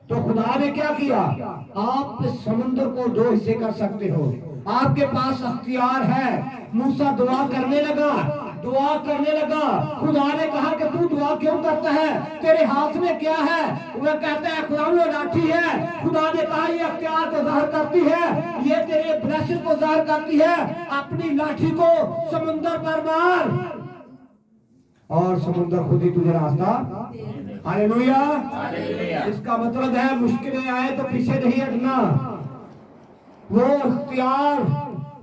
तो खुदा ने क्या किया, आप समुद्र को दो हिस्से कर सकते हो, आपके पास अख्तियार है। मूसा दुआ करने लगा, दुआ करने लगा। खुदा ने कहा कि तू दुआ क्यों करता है, तेरे हाथ में क्या है? वह कहता है खुदा वो लाठी है। खुदा ने कहा ये अख्तियार को जाहिर करती है, ये तेरे ब्लेसिंग को जाहिर करती है, अपनी लाठी को समुद्र पर मार और समुद्र खुद ही तुझे रास्ता। हालेलुया। इसका मतलब है मुश्किलें आए तो पीछे नहीं हटना। वो इख्तियार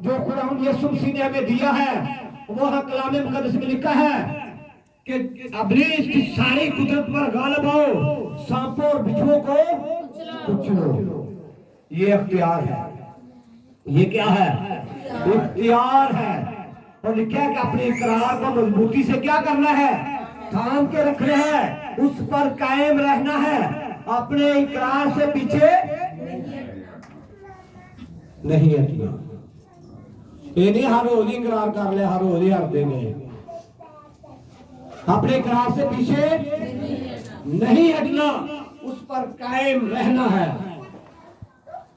जो खुदा यीशु मसीह ने हमें दिया है, वो कलाम मुकद्दस में लिखा है कि इब्लीस की सारी कुदरत पर गालिब आओ, सांपों और बिच्छुओं को कुचलो। ये इख्तियार है। ये क्या है? इख्तियार है। और लिखा है कि अपने इकरार को मजबूती से क्या करना है? थाम के रखना है, उस पर कायम रहना है, अपने इकरार से पीछे नहीं हटना। ये नहीं हर रोज ही इकरार कर ले, हर रोज ही हट देंगे। अपने इकरार से पीछे नहीं हटना, उस पर कायम रहना है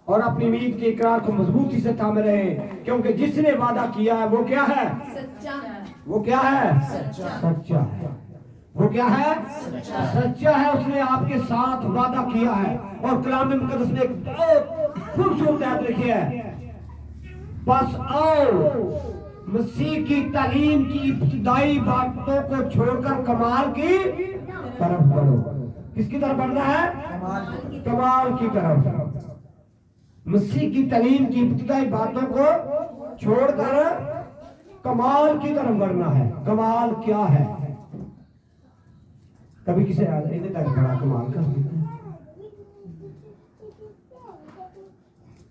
और अपनी उम्मीद के इकरार को मजबूती से थामे रहे, क्योंकि जिसने वादा किया है वो क्या है? सच्चा है। वो क्या है? सच्चा है। वो क्या है? सच्चा है। उसने आपके साथ वादा किया है। और कलाम मुकद्दस ने एक बहुत खूबसूरत आयत लिखी है, बस आओ मसीह की तालीम की इब्तिदाई बातों को छोड़कर कमाल की तरफ बढ़ो। किसकी तरफ बढ़ना है? कमाल की तरफ। मसीह की तालीम की इब्तिदाई बातों को छोड़कर कमाल की तरफ बढ़ना है। कमाल क्या है? कभी किसी आदमी ने बड़ा कमाल कर दिया।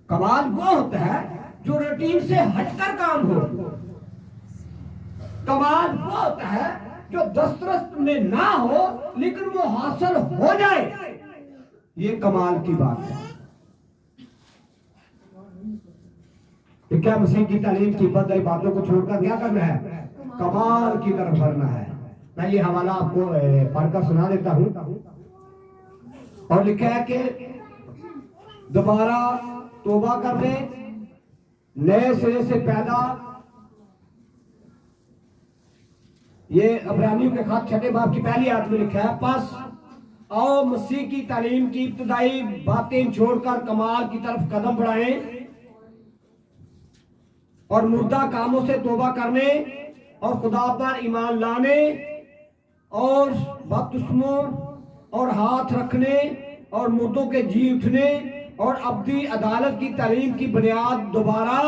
कमाल वो होता है जो रूटीन से हटकर काम हो। कमाल वो होता है जो दस्तरस में ना हो लेकिन वो हासिल हो जाए। ये कमाल की बात है। तो क्या मसीह की तालीम की बदई बातों को छोड़कर क्या करना है? कमाल की तरफ बढ़ना है। मैं ये हवाला आपको पढ़कर सुना देता हूं। और लिखा है कि दोबारा तौबा करने, नए सिरे से पैदा। ये इब्रानियों के खात 6 बाब की पहली आयत में लिखा है, बस आओ मसीह की तालीम की इब्तिदाई बातें छोड़कर कमाल की तरफ कदम बढ़ाएं और मुर्दा कामों से तौबा करने और खुदा पर ईमान लाने और बपतिस्मों और हाथ रखने और मुर्दों के जी उठने और अब्दी अदालत की तालीम की बुनियाद दोबारा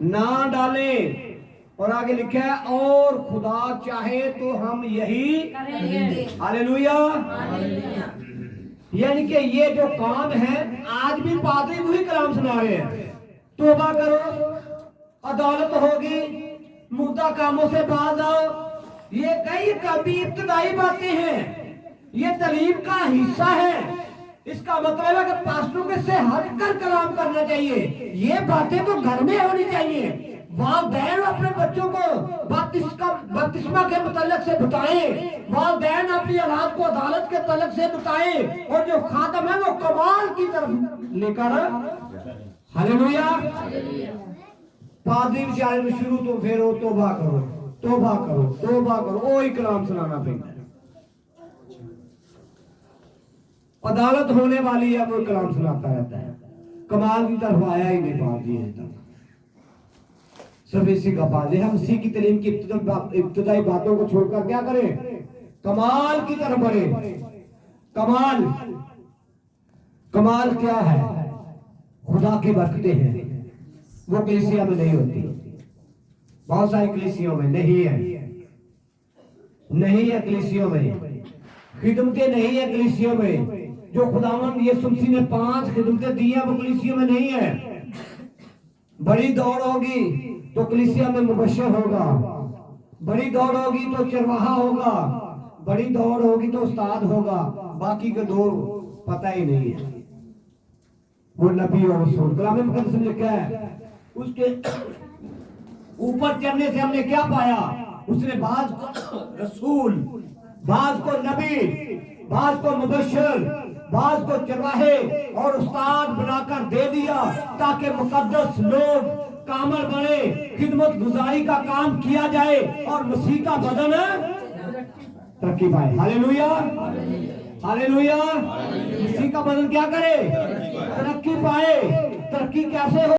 ना डालें। और आगे लिखा है और खुदा चाहे तो हम यही करेंगे। हालेलुया। यानी कि ये जो काम है आज भी पादरी वही कलाम सुना रहे हैं। तौबा करो, अदालत होगी, मुर्दा कामों से बाज आओ। ये कई कभी इब्तिदाई बातें हैं, ये तालीम का हिस्सा है। इसका मतलब है कि पास्टरों के से हटकर कलाम करना चाहिए। ये बातें तो घर में होनी चाहिए। वालिदैन अपने बच्चों को बपतिस्मा के मुताल्लिक से बताएं, वालिदैन अपनी औलाद को अदालत के तलक से बताएं, और जो खातम है वो कमाल की तरफ लेकर। हालेलुया। पादरी बेचारे में शुरू तो फिर वो तौबा करो, तौबा करो, तौबा करो, वो ही कलाम सुनाना पड़ता है। अदालत होने वाली है, वो कलाम सुनाता रहता है। कमाल की तरफ आया ही नहीं पादरी है तक। सिर्फ इसी का पादरी हम इसी की तालीम की इब्तिदाई बातों को छोड़कर क्या करें? कमाल की तरफ बढ़े। कमाल, कमाल क्या है? खुदा की बरकतें हैं, वो कलीसिया में नहीं होती। बहुत सारी कलीसियों में नहीं है, नहीं है कलीसियों में। खिदमतें नहीं है कलीसियों में। जो खुदावंद यीशु मसीह ने 5 खिदमतें दी हैं वो कलीसियों में नहीं है। बड़ी दौड़ होगी तो कलीसिया में मुबश्शिर होगा, बड़ी दौड़ होगी तो चरवाहा होगा, बड़ी दौड़ होगी तो उस्ताद होगा, बाकी के 2 पता ही नहीं है। वो नबी और रसूल। कलाम मुकद्दस में लिखा है उसके ऊपर चढ़ने से हमने क्या पाया? उसने बाज को रसूल, बाज को नबी बाज को मुबश्शिर, बाज को चरवाहे और उस्ताद बनाकर दे दिया ताकि मुकद्दस लोग कामल बने, खिदमत गुजारी का काम किया जाए और मसीह का बदन तरक्की पाए। Hallelujah, hallelujah. मसीह का बदन क्या करे? तरक्की पाए। तरक्की कैसे हो?